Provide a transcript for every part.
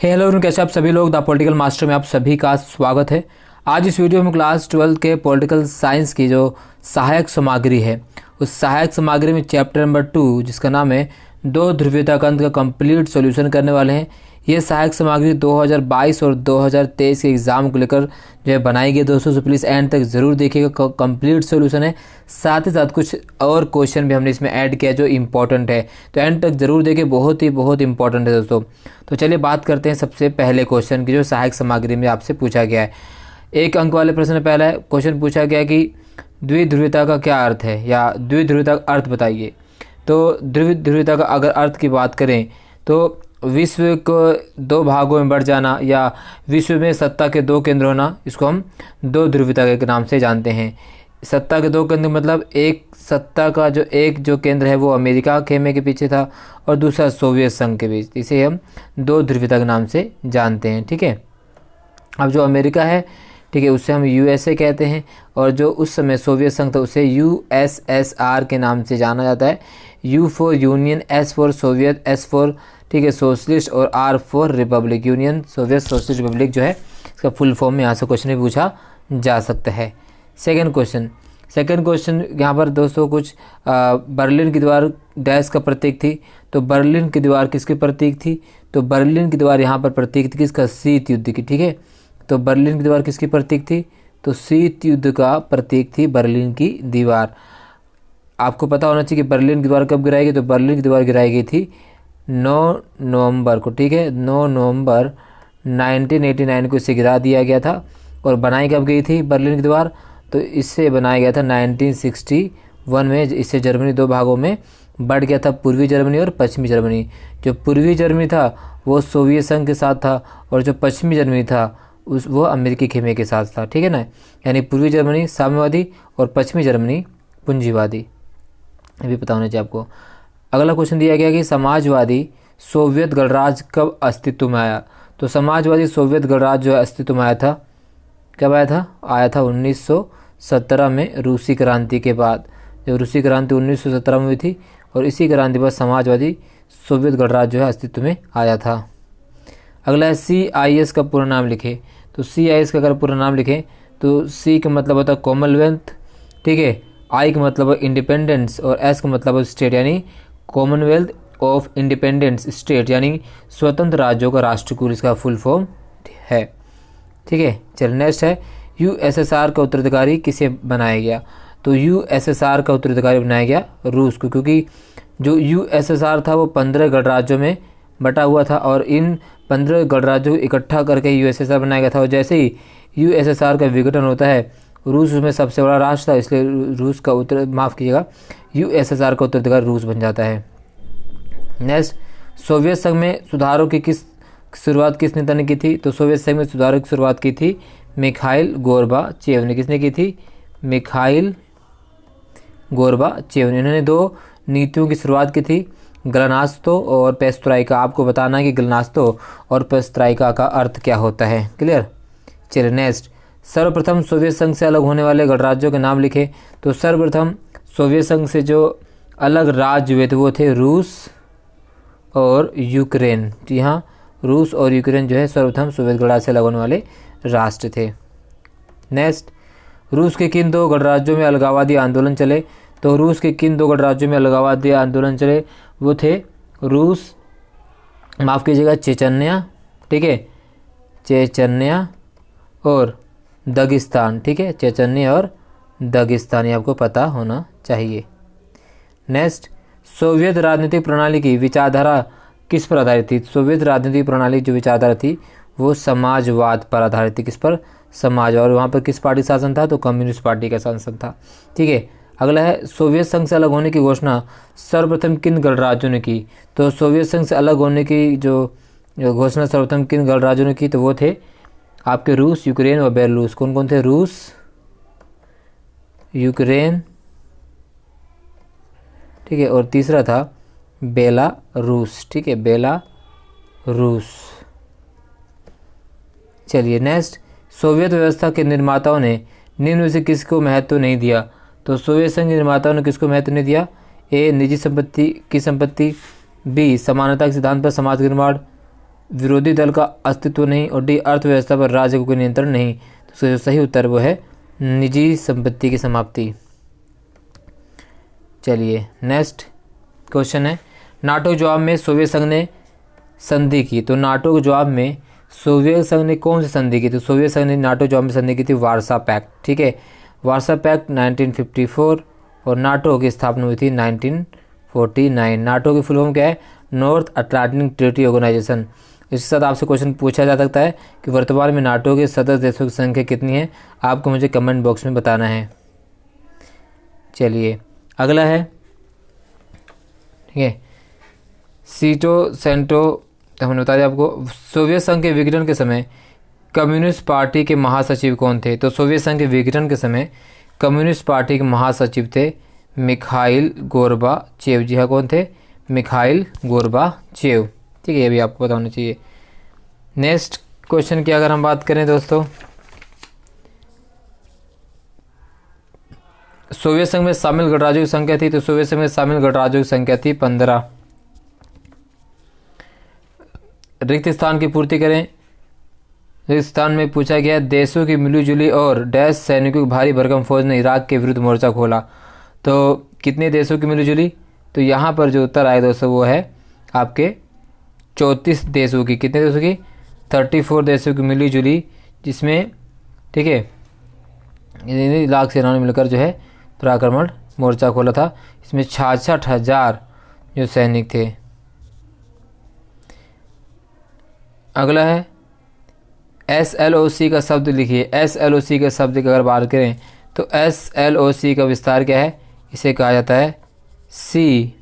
Hello everyone, कैसे आप सभी लोग द पॉलिटिकल मास्टर में आप सभी का स्वागत है। आज इस वीडियो में क्लास 12 के पॉलिटिकल साइंस की जो सहायक सामग्री है उस सहायक सामग्री में चैप्टर नंबर 2 जिसका नाम है दो ध्रुवीयता कंध का कंप्लीट सॉल्यूशन करने वाले हैं। ये सहायक सामग्री 2022 और 2023 के एग्ज़ाम को लेकर जो है बनाई गई दोस्तों, तो प्लीज़ एंड तक ज़रूर देखिएगा। कंप्लीट सॉल्यूशन है, साथ ही साथ कुछ और क्वेश्चन भी हमने इसमें ऐड किया जो इम्पोर्टेंट है, तो एंड तक ज़रूर देखिए, बहुत इंपॉर्टेंट है दोस्तों। तो चलिए बात करते हैं सबसे पहले क्वेश्चन की जो सहायक सामग्री में आपसे पूछा गया है। 1 अंक वाले प्रश्न में पहला क्वेश्चन पूछा गया कि द्विध्रुवीयता का क्या अर्थ है, या द्विध्रुवीयता का अर्थ बताइए। तो द्विध्रुवीयता का अगर अर्थ की बात करें तो विश्व को दो भागों में बढ़ जाना या विश्व में सत्ता के दो केंद्र होना, इसको हम दो ध्रुवीयता के नाम से जानते हैं। सत्ता के दो केंद्र मतलब एक सत्ता का जो केंद्र है वो अमेरिका खेमे के पीछे था और दूसरा सोवियत संघ के बीच, इसे हम दो ध्रुवीयता के नाम से जानते हैं। ठीक है, अब जो अमेरिका है, ठीक है, उससे हम यूएसए कहते हैं, और जो उस समय सोवियत संघ था उसे यूएसएसआर के नाम से जाना जाता है। U for union, S for Soviet, S for ठीक है सोशलिस्ट, और R for republic, union Soviet socialist republic जो है इसका फुल फॉर्म में यहाँ से क्वेश्चन भी पूछा जा सकता है। सेकंड क्वेश्चन यहाँ पर दोस्तों कुछ बर्लिन की दीवार डैश का प्रतीक थी, तो बर्लिन की दीवार किसकी प्रतीक थी? तो बर्लिन की दीवार यहाँ पर प्रतीक थी किसका? शीत युद्ध की। ठीक है, तो बर्लिन की दीवार किसकी प्रतीक थी? तो शीत युद्ध का प्रतीक थी बर्लिन की दीवार। आपको पता होना चाहिए कि बर्लिन की दीवार कब गिराई गई, तो बर्लिन की दीवार गिराई गई थी 9 नवंबर को। ठीक है, 9 नवंबर 1989 को इसे गिरा दिया गया था। और बनाई कब गई थी बर्लिन की दीवार? तो इससे बनाया गया था 1961 में। इससे जर्मनी दो भागों में बढ़ गया था, पूर्वी जर्मनी और पश्चिमी जर्मनी। जो पूर्वी जर्मनी था वो सोवियत संघ के साथ था, और जो पश्चिमी जर्मनी था वो अमेरिकी खेमे के साथ था। ठीक है ना, यानी पूर्वी जर्मनी साम्यवादी और पश्चिमी जर्मनी पूंजीवादी, ये भी पता होना चाहिए आपको। अगला क्वेश्चन दिया गया कि समाजवादी सोवियत गणराज्य कब अस्तित्व में आया? तो समाजवादी सोवियत गणराज्य जो है अस्तित्व में आया था, कब आया था? आया था 1917 में, रूसी क्रांति के बाद। जब रूसी क्रांति 1917 में हुई थी, और इसी क्रांति पर समाजवादी सोवियत गणराज्य जो है अस्तित्व में आया था। अगला है CIS का पूरा नाम लिखे। तो CIS का अगर पूरा नाम लिखें तो C का मतलब होता है कॉमनवेल्थ, ठीक है, I का मतलब है इंडिपेंडेंस, और S का मतलब है स्टेट, यानी कॉमनवेल्थ ऑफ इंडिपेंडेंस स्टेट, यानी स्वतंत्र राज्यों का राष्ट्रकुल इसका फुल फॉर्म है। ठीक है, चल नेक्स्ट है USSR का उत्तराधिकारी किसे बनाया गया? तो USSR का उत्तराधिकारी बनाया गया रूस को, क्योंकि जो USSR था वो 15 गणराज्यों में बटा हुआ था, और इन 15 गणराज्यों को इकट्ठा करके USSR बनाया गया था। और जैसे ही USSR का विघटन होता है, रूस उसमें सबसे बड़ा राष्ट्र था, इसलिए रूस का USSR का उत्तराधिकारी रूस बन जाता है। नेक्स्ट, सोवियत संघ में सुधारों की शुरुआत किस नेता ने की थी? तो सोवियत संघ में सुधारों की शुरुआत की थी मिखाइल गोर्बाचेव ने। किसने की थी? मिखाइल गोर्बाचेव ने। इन्होंने दो नीतियों की शुरुआत की थी, ग्लानास्तो और पेस्ट्राइका। आपको बताना है कि ग्लानास्तो और पेस्ट्राइका का अर्थ क्या होता है। क्लियर? चलिए नेक्स्ट, सर्वप्रथम सोवियत संघ से अलग होने वाले गणराज्यों के नाम लिखे। तो सर्वप्रथम सोवियत संघ से जो अलग राज्य हुए थे वो थे रूस और यूक्रेन। जी हाँ, रूस और यूक्रेन जो है सर्वप्रथम सोवियत गणराज्य से अलग होने वाले राष्ट्र थे। नेक्स्ट, रूस के किन दो गणराज्यों में अलगाववादी आंदोलन चले? तो रूस के किन दो गणराज्यों में अलगाववादी आंदोलन चले? वो थे रूस, माफ़ कीजिएगा, चेचन्या, ठीक है, चेचन्या और दागिस्तान। ठीक है, चेचन्या और दागिस्तान, ये आपको पता होना चाहिए। नेक्स्ट, सोवियत राजनीतिक प्रणाली की विचारधारा किस पर आधारित थी? सोवियत राजनीतिक प्रणाली जो विचारधारा थी वो समाजवाद पर आधारित थी। किस पर? समाजवाद। और वहाँ पर किस पार्टी शासन था? तो कम्युनिस्ट पार्टी का शासन था। ठीक है, अगला है सोवियत संघ से अलग होने की घोषणा सर्वप्रथम किन गणराज्यों ने की? तो सोवियत संघ से अलग होने की जो घोषणा सर्वप्रथम किन गणराज्यों ने की? तो वो थे आपके रूस, यूक्रेन और बेलारूस। कौन कौन थे? रूस, यूक्रेन, ठीक है, और तीसरा था बेलारूस। ठीक है, बेलारूस। चलिए नेक्स्ट, सोवियत व्यवस्था के निर्माताओं ने निम्न में से किसको महत्व नहीं दिया? तो सोवियत संघ के निर्माताओं ने किसको महत्व नहीं दिया? ए, निजी संपत्ति की संपत्ति, बी, समानता के सिद्धांत पर समाज निर्माण, विरोधी दल का अस्तित्व नहीं, और डी अर्थव्यवस्था पर राज्य को कोई नियंत्रण नहीं। तो उसका जो सही उत्तर वो है निजी संपत्ति की समाप्ति। चलिए नेक्स्ट क्वेश्चन है, नाटो के जवाब में सोवियत संघ ने संधि की। तो नाटो के जवाब में सोवियत संघ ने कौन सी संधि की? तो सोवियत संघ ने नाटो जवाब में संधि की थी वार्सा पैक्ट। ठीक है, वार्सा पैक्ट 1954, और नाटो की स्थापना हुई थी 1949। नाटो की फुल फॉर्म क्या है? North Atlantic Treaty Organization. इसके साथ आपसे क्वेश्चन पूछा जा सकता है कि वर्तमान में नाटो के सदस्य देशों की संख्या कितनी है? आपको मुझे कमेंट बॉक्स में बताना है। चलिए अगला है, ठीक है, सीटो सेंटो। तो हमने बता दिया आपको। सोवियत संघ के विघटन के समय कम्युनिस्ट पार्टी के महासचिव कौन थे? तो सोवियत संघ के विघटन के समय कम्युनिस्ट पार्टी के महासचिव थे मिखाइल गोर्बाचेव। जी हाँ, कौन थे? Mikhail Gorbachev. ठीक है, ये भी आपको पता होना चाहिए। नेक्स्ट क्वेश्चन की अगर हम बात करें दोस्तों, सोवियत संघ में शामिल गणराज्यों की संख्या थी। तो सोवियत संघ में शामिल गणराज्यों की संख्या थी 15। रिक्त स्थान की पूर्ति करें। रिक्त स्थान में पूछा गया देशों की मिलीजुली और डैश सैनिकों की भारी भरकम फौज ने इराक के विरुद्ध मोर्चा खोला। तो कितने देशों की मिलीजुली? तो यहाँ पर जो उत्तर आए दोस्तों वो है आपके 34 देशों की। कितने देशों की? 34 देशों की मिलीजुली, जिसमें ठीक है लाख सेनाओं ने मिलकर जो है पराक्रमण मोर्चा खोला था। इसमें 66,000 जो सैनिक थे। अगला है SLOC का शब्द लिखिए। SLOC का शब्द की अगर बात करें तो SLOC का विस्तार क्या है? इसे कहा जाता है सी,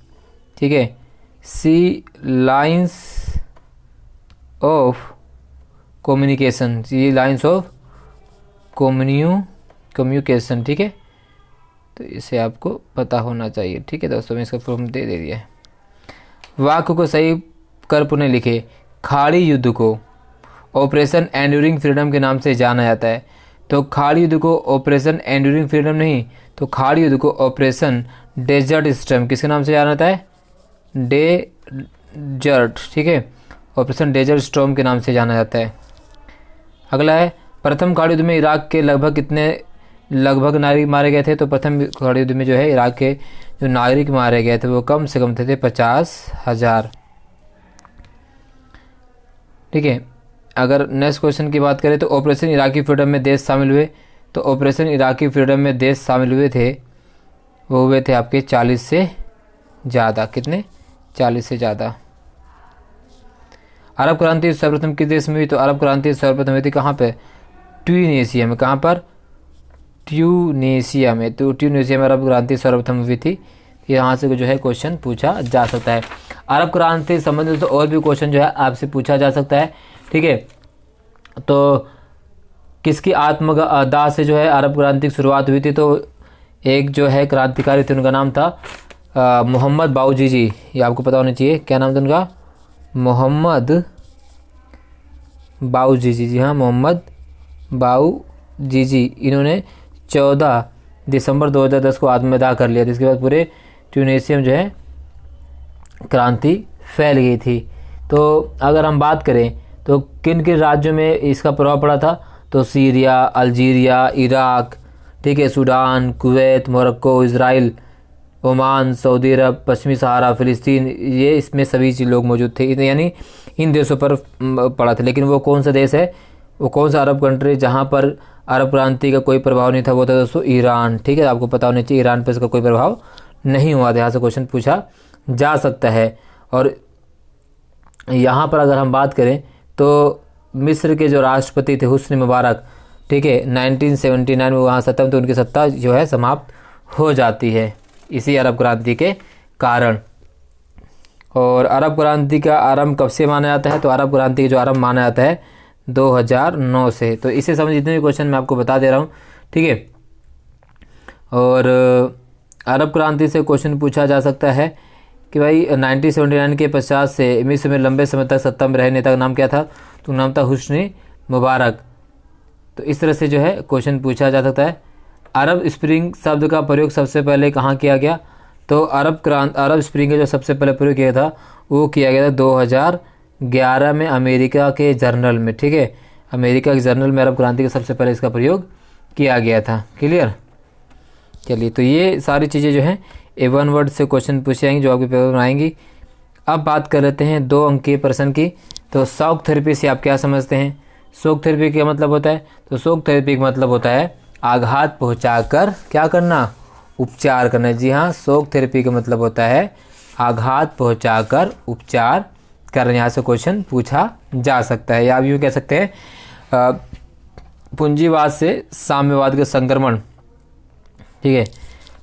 ठीक है, sea lines of communication. Sea lines of communication. ठीक है, तो इसे आपको पता होना चाहिए। ठीक है दोस्तों, मैं इसका फॉर्म दे दिया है। वाक्य को सही कर पुनः लिखे। खाड़ी युद्ध को ऑपरेशन एंड्यूरिंग फ्रीडम के नाम से जाना जाता है। तो खाड़ी युद्ध को ऑपरेशन एंड्यूरिंग फ्रीडम नहीं, तो खाड़ी युद्ध को ऑपरेशन डेजर्ट स्टॉर्म किसके नाम से जाना जाता है? डेजर्ट। ठीक है, ऑपरेशन डेजर्ट स्टॉर्म के नाम से जाना जाता है। अगला है प्रथम खाड़ी युद्ध में इराक के लगभग नागरिक मारे गए थे। तो प्रथम खाड़ी युद्ध में जो है इराक के जो नागरिक मारे गए थे वो कम से कम थे 50,000। ठीक है, अगर नेक्स्ट क्वेश्चन की बात करें तो ऑपरेशन इराकी फ्रीडम में देश शामिल हुए। तो ऑपरेशन इराकी फ्रीडम में देश शामिल हुए थे, वो हुए थे आपके 40 से ज़्यादा। कितने? 40 से ज़्यादा। अरब क्रांति सर्वप्रथम किस देश में हुई? तो अरब क्रांति सर्वप्रथम हुई थी कहाँ पे? ट्यूनीशिया में। कहाँ पर? ट्यूनीशिया में। तो ट्यूनीशिया में अरब क्रांति सर्वप्रथम हुई थी। यहाँ से जो है क्वेश्चन पूछा जा सकता है। अरब क्रांति संबंधित तो और भी क्वेश्चन जो है आपसे पूछा जा सकता है। ठीक है, तो किसकी आत्मदाह से जो है अरब क्रांति की शुरुआत हुई थी? तो एक जो है क्रांतिकारी थे, उनका नाम था मोहम्मद बाऊजीजी। ये आपको पता होना चाहिए। क्या नाम था उनका? मोहम्मद बाऊजीजी। जी हाँ, मोहम्मद बाऊजीजी। इन्होंने 14 दिसंबर 2010 को आत्मदाह कर लिया था। इसके बाद पूरे ट्यूनीशिया में जो है क्रांति फैल गई थी। तो अगर हम बात करें तो किन किन राज्यों में इसका प्रभाव पड़ा था? तो सीरिया, अल्जीरिया, इराक, ठीक है, Sudan, Kuwait, Morocco, Israel, Oman, Saudi Arab, पश्चिमी सहारा, फ़िलिस्तीन, ये इसमें सभी लोग मौजूद थे। यानी इन देशों पर पड़ा था। लेकिन वो कौन सा देश है, वो कौन सा अरब कंट्री जहाँ पर अरब क्रांति का कोई प्रभाव नहीं था? वो था दोस्तों ईरान। ठीक है, आपको पता होना चाहिए ईरान पर इसका कोई प्रभाव नहीं हुआ था। यहाँ से क्वेश्चन पूछा जा सकता है। और यहाँ पर अगर हम बात करें तो मिस्र के जो राष्ट्रपति थे हुस्नी मुबारक, ठीक है, 1979 में वहाँ सत्ता में, तो उनकी सत्ता जो है समाप्त हो जाती है इसी अरब क्रांति के कारण। और अरब क्रांति का आरंभ कब से माना जाता है? तो अरब क्रांति का जो आरंभ माना जाता है 2009 से। तो इसे समझ जितने भी क्वेश्चन मैं आपको बता दे रहा हूँ। ठीक है, और अरब क्रांति से क्वेश्चन पूछा जा सकता है कि भाई 1979 के पश्चात से मिस्र में लंबे समय तक सत्ता में रहे नेता का नाम क्या था? तो नाम था हुस्नी मुबारक। तो इस तरह से जो है क्वेश्चन पूछा जा सकता है। अरब स्प्रिंग शब्द का प्रयोग सबसे पहले कहाँ किया गया? तो अरब स्प्रिंग का जो सबसे पहले प्रयोग किया था वो किया गया था 11 में अमेरिका के जर्नल में, ठीक है, अमेरिका के जर्नल में अरब क्रांति का सबसे पहले इसका प्रयोग किया गया था। क्लियर। चलिए, तो ये सारी चीज़ें जो हैं A1 वर्ड से क्वेश्चन पूछे जाएंगे जो आपके पेपर में आएंगी। अब बात कर लेते हैं 2 अंक के प्रश्न की। तो शॉक थेरेपी से आप क्या समझते हैं? शॉक थेरेपी का मतलब होता है, तो शॉक थेरेपी का मतलब होता है आघात पहुंचाकर क्या करना, उपचार करना। जी हाँ, शॉक थेरेपी का मतलब होता है आघात पहुंचाकर उपचार करना। यहाँ से क्वेश्चन पूछा जा सकता है, या आप यूँ कह सकते हैं पूंजीवाद से साम्यवाद का संक्रमण। ठीक है,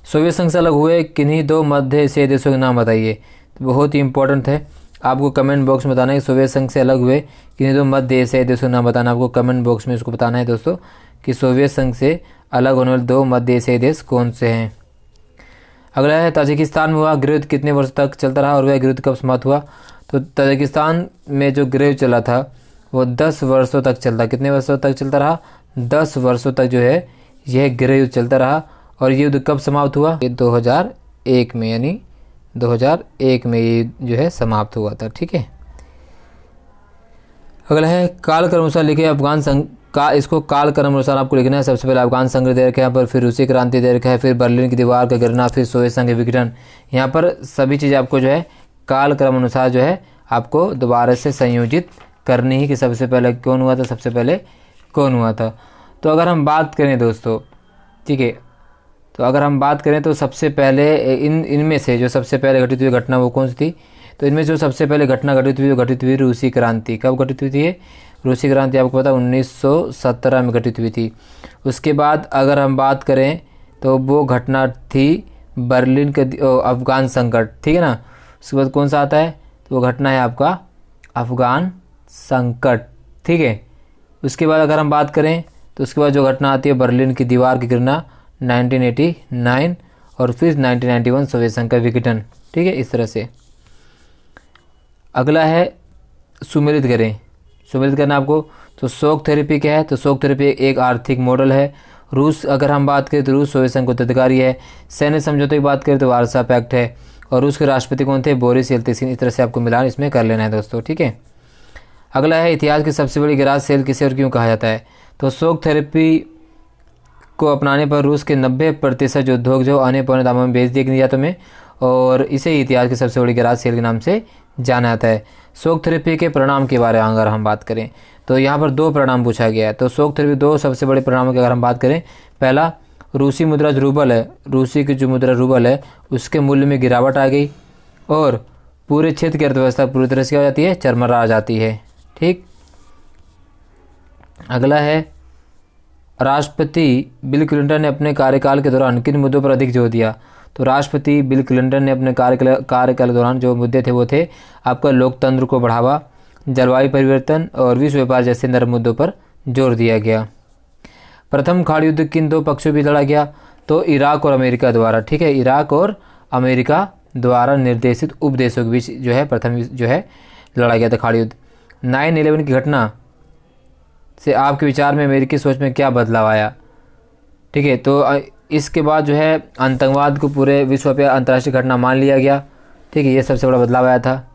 सोवियत संघ से अलग हुए किन्हीं 2 मध्य एशियाई देशों के नाम बताइए। तो बहुत ही इंपॉर्टेंट है, आपको कमेंट बॉक्स में बताना है कि सोवियत संघ से अलग हुए किन्हीं 2 मध्य एशियाई देशों के नाम बताना। आपको कमेंट बॉक्स में इसको बताना है दोस्तों कि सोवियत संघ से अलग होने वाले 2 मध्य एशियाई देश कौन से हैं। अगला है ताजिकिस्तान में हुआ गृह कितने वर्ष तक चलता रहा और वह गृह कब समाप्त हुआ? तो ताजिकिस्तान में जो गृह चला था वो 10 वर्षों तक चलता। कितने वर्षों तक चलता रहा? 10 वर्षों तक जो है यह गृह युद्ध चलता रहा। और ये युद्ध कब समाप्त हुआ? ये 2001 में, यानी 2001 में ये जो है समाप्त हुआ था। ठीक है, अगला है कालक्रम अनुसार लिखे अफगान संघ का, इसको कालक्रम अनुसार आपको लिखना है। सबसे पहले अफगान संघ दे रखा है, यहाँ पर फिर रूसी क्रांति दे रखा है, फिर बर्लिन की दीवार का गिरना, फिर सोवियत संघ विघटन। यहाँ पर सभी चीज़ आपको जो है कालक्रम अनुसार जो है आपको दोबारा से संयोजित करनी ही कि सबसे पहले कौन हुआ था, सबसे पहले कौन हुआ था। तो अगर हम बात करें दोस्तों, ठीक है, तो अगर हम बात करें तो सबसे पहले इनमें से जो सबसे पहले घटित हुई घटना वो कौन सी थी? तो इनमें जो सबसे पहले घटना घटित हुई वो घटित हुई रूसी क्रांति। कब घटित हुई थी? रूसी क्रांति आपको पता 1917 में घटित हुई थी। उसके बाद अगर हम बात करें तो वो घटना थी बर्लिन के अफगान संकट। ठीक है ना, उसके बाद कौन सा आता है? तो वो घटना है आपका अफगान संकट। ठीक है, उसके बाद अगर हम बात करें तो उसके बाद जो घटना आती है बर्लिन की दीवार की गिरना 1989, और फिर 1991 सोवियत संघ का विघटन। ठीक है, इस तरह से। अगला है सुमेलित करें। सुमेलित करना आपको, तो शॉक थेरेपी क्या है? तो शॉक थेरेपी एक आर्थिक मॉडल है। रूस अगर हम बात करें तो रूस सोवियत संघ का उत्तराधिकारी है। सैन्य समझौते की बात करें तो वार्सा पैक्ट है। और रूस के राष्ट्रपति कौन थे? Boris Yeltsin. इस तरह से आपको मिलान इसमें कर लेना है दोस्तों। ठीक है, अगला है इतिहास की सबसे बड़ी गैराज सेल किसे और क्यों कहा जाता है? तो शॉक थेरेपी को अपनाने पर रूस के 90% उद्योग जो आने पौने दामों में बेच दिए निर्यातों में, और इसे ही इतिहास की सबसे बड़ी गैराज सेल के नाम से जाना जाता है। शॉक थेरेपी के परिणाम के बारे में अगर हम बात करें तो यहाँ पर 2 परिणाम पूछा गया है। तो शॉक थेरेपी 2 सबसे बड़े परिणामों की अगर हम बात करें, पहला रूसी मुद्रा जो रूबल है, रूसी की जो मुद्रा रूबल है उसके मूल्य में गिरावट आ गई और पूरे क्षेत्र की अर्थव्यवस्था पूरी तरह से क्या हो जाती है? चरमरा जाती है। ठीक, अगला है राष्ट्रपति बिल क्लिंटन ने अपने कार्यकाल के दौरान किन मुद्दों पर अधिक जोर दिया? तो राष्ट्रपति बिल क्लिंटन ने अपने कार्यकाल के दौरान जो मुद्दे थे वो थे आपका लोकतंत्र को बढ़ावा, जलवायु परिवर्तन और विश्व व्यापार जैसे नर्म मुद्दों पर जोर दिया गया। प्रथम खाड़ी युद्ध किन 2 पक्षों भी लड़ा गया? तो इराक और अमेरिका द्वारा। ठीक है, इराक और अमेरिका द्वारा निर्देशित उपदेशों के बीच जो है प्रथम जो है लड़ा गया था खाड़ी युद्ध। 9/11 की घटना से आपके विचार में अमेरिकी सोच में क्या बदलाव आया? ठीक है, तो इसके बाद जो है आतंकवाद को पूरे विश्व पे अंतर्राष्ट्रीय घटना मान लिया गया। ठीक है, ये सबसे बड़ा बदलाव आया था।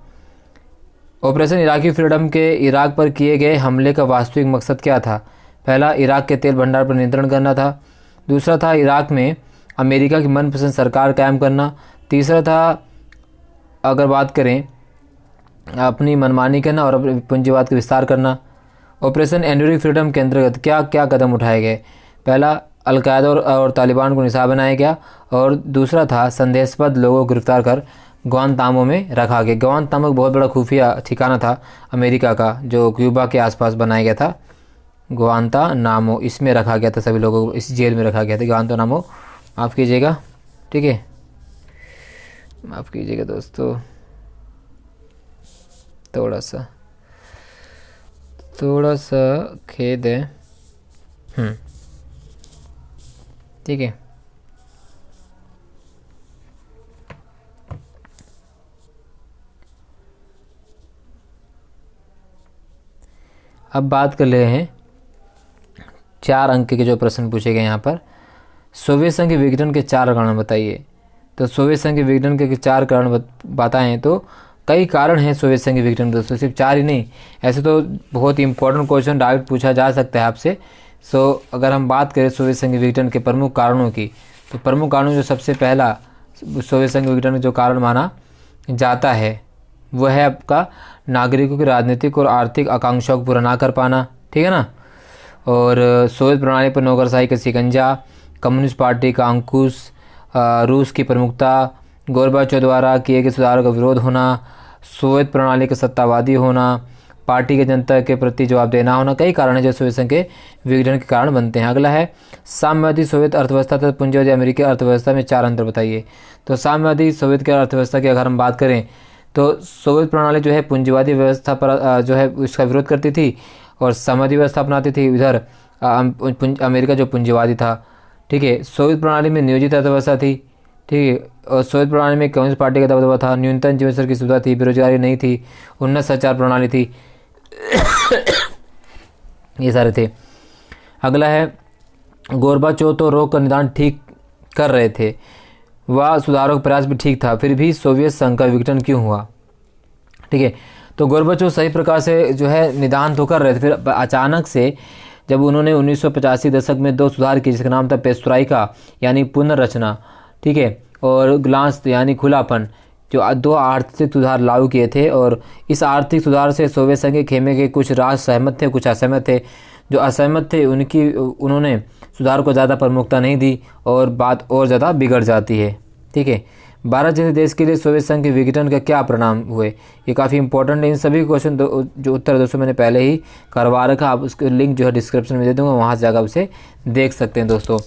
ऑपरेशन इराकी फ्रीडम के इराक पर किए गए हमले का वास्तविक मकसद क्या था? पहला, इराक के तेल भंडार पर नियंत्रण करना था। दूसरा था इराक में अमेरिका की मनपसंद सरकार कायम करना। तीसरा था अगर बात करें अपनी मनमानी करना और अपने पूंजीवाद का विस्तार करना। ऑपरेशन एंड्यूरिंग फ्रीडम के अंतर्गत क्या क्या कदम उठाए गए? पहला, अलकायदा और तालिबान को निशाना बनाया गया, और दूसरा था संदेहास्पद लोगों को गिरफ्तार कर ग्वांतानामो में रखा गया। ग्वांतानामो एक बहुत बड़ा खुफिया ठिकाना था अमेरिका का जो क्यूबा के आसपास बनाया गया था। ग्वांतानामो, इसमें रखा गया था सभी लोगों को, इस जेल में रखा गया था ग्वांतानामो। माफ़ कीजिएगा, ठीक है, माफ़ कीजिएगा दोस्तों, थोड़ा सा खेद है। ठीक है, अब बात कर रहे हैं 4 अंक के जो प्रश्न पूछे गए यहाँ पर। सोवियत संघ के विघटन के 4 कारण बताइए। तो सोवियत संघ के विघटन के 4 कारण बताएं तो कई कारण हैं सोवियत संघ के विघटन दोस्तों, सिर्फ 4 ही नहीं। ऐसे तो बहुत इंपॉर्टेंट क्वेश्चन डायरेक्ट पूछा जा सकता है आपसे। अगर हम बात करें सोवियत संघ के विघटन के प्रमुख कारणों की, तो प्रमुख कारणों जो सबसे पहला सोवियत संघ के विघटन में जो कारण माना जाता है वो है आपका नागरिकों की राजनीतिक और आर्थिक आकांक्षाओं को पूरा ना कर पाना, ठीक है ना। और सोवियत प्रणाली पर नौकरशाही का शिकंजा, कम्युनिस्ट पार्टी का अंकुश, रूस की प्रमुखता, गोरबाचोव द्वारा किए गए सुधारों का विरोध होना, सोवियत प्रणाली का सत्तावादी होना, पार्टी के जनता के प्रति जवाब देना होना, कई कारण हैं जो सोवियत संघ के विघटन के कारण बनते हैं। अगला है साम्यवादी सोवियत अर्थव्यवस्था तथा पूंजीवादी अमेरिकी अर्थव्यवस्था में 4 अंतर बताइए। तो साम्यवादी सोवियत की अर्थव्यवस्था की अगर हम बात करें तो सोवियत प्रणाली जो है पूंजीवादी व्यवस्था पर जो है इसका विरोध करती थी और साम्यवादी व्यवस्था अपनाती थी। इधर अमेरिका जो पूंजीवादी था, ठीक है। सोवियत प्रणाली में नियोजित अर्थव्यवस्था थी, ठीक है। और सोवियत प्रणाली में कम्युनिस्ट पार्टी का दबदबा था, न्यूनतम जीवन स्तर की सुविधा थी, बेरोजगारी नहीं थी, उन्नत संचार प्रणाली थी ये सारे थे। अगला है गोरबाचोव तो रोग का निदान ठीक कर रहे थे, वह सुधारों का प्रयास भी ठीक था, फिर भी सोवियत संघ का विघटन क्यों हुआ, ठीक है। तो गोरबाचोव सही प्रकार से जो है निदान तो कर रहे थे, फिर अचानक से जब उन्होंने 1985 दशक में 2 सुधार किए जिसका नाम था पेस्ट्रोइका यानी पुनर्रचना, ठीक है, और ग्लांस यानी खुलापन, जो 2 आर्थिक सुधार लागू किए थे। और इस आर्थिक सुधार से सोवियत संघ के खेमे के कुछ राष्ट्र सहमत थे, कुछ असहमत थे। जो असहमत थे उन्होंने सुधार को ज़्यादा प्रमुखता नहीं दी और बात और ज़्यादा बिगड़ जाती है, ठीक है। भारत जैसे देश के लिए सोवियत संघ के विघटन का क्या परिणाम हुए, ये काफ़ी इंपॉर्टेंट है। इन सभी क्वेश्चन जो उत्तर दोस्तों मैंने पहले ही करवा रखा, आप उसके लिंक जो है डिस्क्रिप्शन में दे दूंगा, वहाँ से जाकर उसे देख सकते हैं दोस्तों।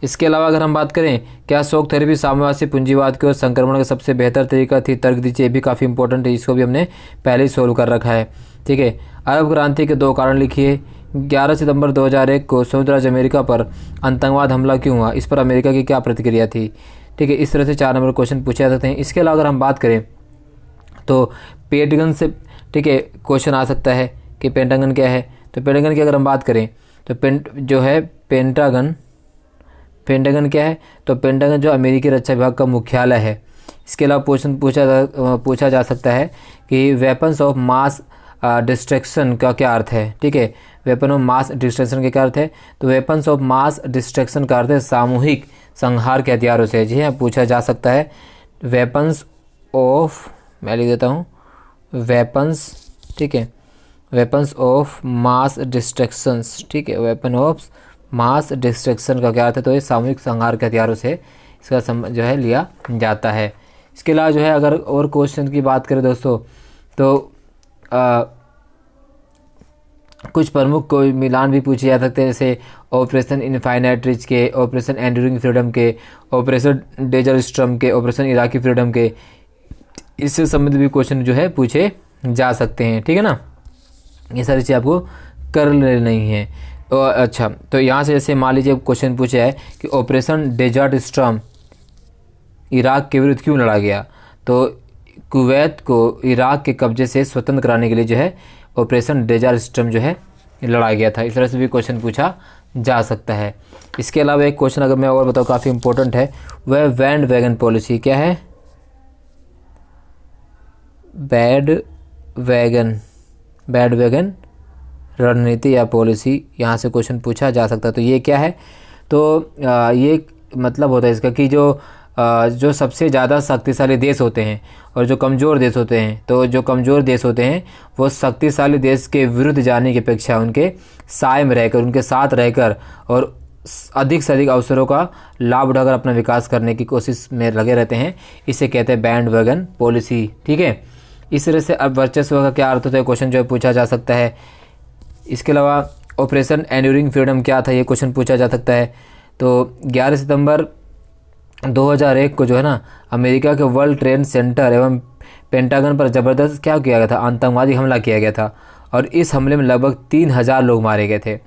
इसके अलावा अगर हम बात करें क्या शॉक थेरेपी साम्यवाद से पूंजीवाद की ओर संक्रमण का सबसे बेहतर तरीका थी, तर्क दीजिए, भी काफ़ी इंपॉर्टेंट है, इसको भी हमने पहले ही सोल्व कर रखा है, ठीक है। अरब क्रांति के 2 कारण लिखिए। 11 सितंबर 2001 को संयुक्त राज्य अमेरिका पर आतंकवाद हमला क्यों हुआ, इस पर अमेरिका की क्या प्रतिक्रिया थी, ठीक है। इस तरह से 4 नंबर क्वेश्चन पूछे जा सकते हैं। इसके अलावा अगर हम बात करें तो पेंटागन से, ठीक है, क्वेश्चन आ सकता है कि पेंटागन क्या है। तो पेंटागन की अगर हम बात करें तो पेंटागन क्या है, तो पेंटागन जो अमेरिकी रक्षा विभाग का मुख्यालय है। इसके अलावा क्वेश्चन पूछा जा सकता है कि वेपन्स ऑफ मास डिस्ट्रक्शन का क्या अर्थ है, ठीक है। वेपन ऑफ मास डिस्ट्रक्शन का क्या अर्थ है, तो वेपन्स ऑफ मास डिस्ट्रक्शन का अर्थ है सामूहिक संहार के हथियारों से। जी हाँ, पूछा जा सकता है वेपन्स ऑफ, मैं लिख देता हूँ वेपन्स, ठीक है, वेपन्स ऑफ मास डिस्ट्रक्शंस, ठीक है। वेपन ऑफ मास डिस्ट्रक्शन का क्या अर्थ है, तो ये सामूहिक संहार के हथियारों से इसका जो है लिया जाता है। इसके अलावा जो है अगर और क्वेश्चन की बात करें दोस्तों तो कुछ प्रमुख कोई मिलान भी पूछे जा सकते हैं, जैसे ऑपरेशन इनफाइनाइट रिच के, ऑपरेशन एंड्यूरिंग फ्रीडम के, ऑपरेशन डेजर्ट स्टॉर्म के, ऑपरेशन इराकी फ्रीडम के, इससे संबंधित भी क्वेश्चन जो है पूछे जा सकते हैं, ठीक है ना। ये सारी चीज़ आपको कर लेनी है। अच्छा, तो यहाँ से जैसे मान लीजिए क्वेश्चन पूछा है कि ऑपरेशन डेजर्ट स्टॉर्म इराक के विरुद्ध क्यों लड़ा गया, तो कुवैत को इराक के कब्जे से स्वतंत्र कराने के लिए जो है ऑपरेशन डेजर्ट स्टॉर्म जो है लड़ा गया था। इस तरह से भी क्वेश्चन पूछा जा सकता है। इसके अलावा एक क्वेश्चन अगर मैं और बताऊँ काफ़ी इंपॉर्टेंट है, वह बैंड वैगन पॉलिसी क्या है, बैंड वैगन रणनीति या पॉलिसी, यहाँ से क्वेश्चन पूछा जा सकता है। तो ये क्या है, तो ये मतलब होता है इसका कि जो सबसे ज़्यादा शक्तिशाली देश होते हैं और जो कमज़ोर देश होते हैं, तो जो कमज़ोर देश होते हैं वो शक्तिशाली देश के विरुद्ध जाने की अपेक्षा उनके साय में रहकर, उनके साथ रहकर और अधिक से अधिक अवसरों का लाभ उठाकर अपना विकास करने की कोशिश में लगे रहते हैं। इसे कहते हैं बैंड वैगन पॉलिसी, ठीक है। इस तरह से अब वर्चस्व का क्या अर्थ होता है, क्वेश्चन जो है पूछा जा सकता है। इसके अलावा ऑपरेशन एंड्यूरिंग फ्रीडम क्या था, ये क्वेश्चन पूछा जा सकता है। तो 11 सितंबर 2001 को जो है ना अमेरिका के वर्ल्ड ट्रेड सेंटर एवं पेंटागन पर ज़बरदस्त क्या किया गया था, आतंकवादी हमला किया गया था और इस हमले में लगभग 3000 लोग मारे गए थे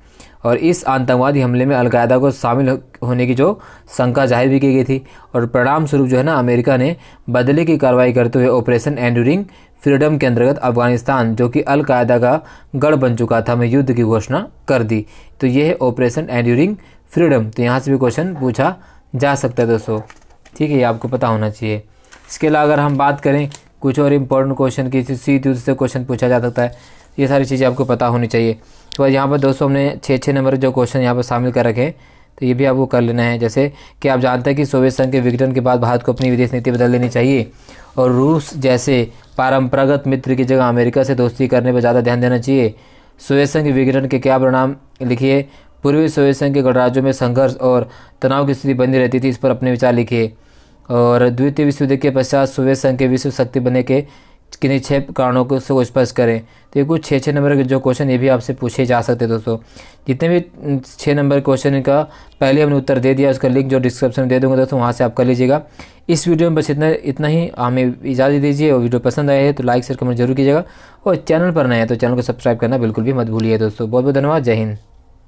और इस आतंकवादी हमले में अलकायदा को शामिल होने की जो शंका जाहिर भी की गई थी और परिणाम स्वरूप जो है ना अमेरिका ने बदले की कार्रवाई करते हुए ऑपरेशन एंड्यूरिंग फ्रीडम के अंतर्गत अफगानिस्तान, जो कि अलकायदा का गढ़ बन चुका था, में युद्ध की घोषणा कर दी। तो ये है ऑपरेशन एंड्यूरिंग फ्रीडम। तो यहाँ से भी क्वेश्चन पूछा जा सकता है दोस्तों, ठीक है, ये आपको पता होना चाहिए। इसके अलावा अगर हम बात करें कुछ और इम्पोर्टेंट क्वेश्चन किसी दूसरे क्वेश्चन पूछा जा सकता है। ये सारी चीज़ें आपको पता होनी चाहिए। तो यहाँ पर दोस्तों हमने 6 नंबर जो क्वेश्चन यहाँ पर शामिल कर रखे हैं, तो ये भी आपको कर लेना है। जैसे कि आप जानते हैं कि सोवियत संघ के विघटन के बाद भारत को अपनी विदेश नीति बदल लेनी चाहिए और रूस जैसे परंपरागत मित्र की जगह अमेरिका से दोस्ती करने पर ज़्यादा ध्यान देना चाहिए। सोवियत संघ के विघटन के क्या परिणाम लिखिए। पूर्वी सोवियत संघ के गणराज्यों में संघर्ष और तनाव की स्थिति बनी रहती थी, इस पर अपने विचार लिखिए। और द्वितीय विश्व युद्ध के पश्चात सोवियत संघ के विश्व शक्ति बनने के किन्हीं 6 कारणों को स्पष्ट करें। तो ये कुछ 6 नंबर के जो क्वेश्चन ये भी आपसे पूछे जा सकते हैं दोस्तों। जितने भी 6 नंबर क्वेश्चन का पहले हमने उत्तर दे दिया, उसका लिंक जो डिस्क्रिप्शन में दे दूँगा दोस्तों, वहाँ से आप कर लीजिएगा। इस वीडियो में बस इतना ही। हमें इजाज़त दीजिए और वीडियो पसंद आए है तो लाइक शेयर कमेंट जरूर कीजिएगा और चैनल पर नए हैं तो चैनल को सब्सक्राइब करना बिल्कुल भी मत भूलिए दोस्तों। बहुत बहुत धन्यवाद। जय हिंद।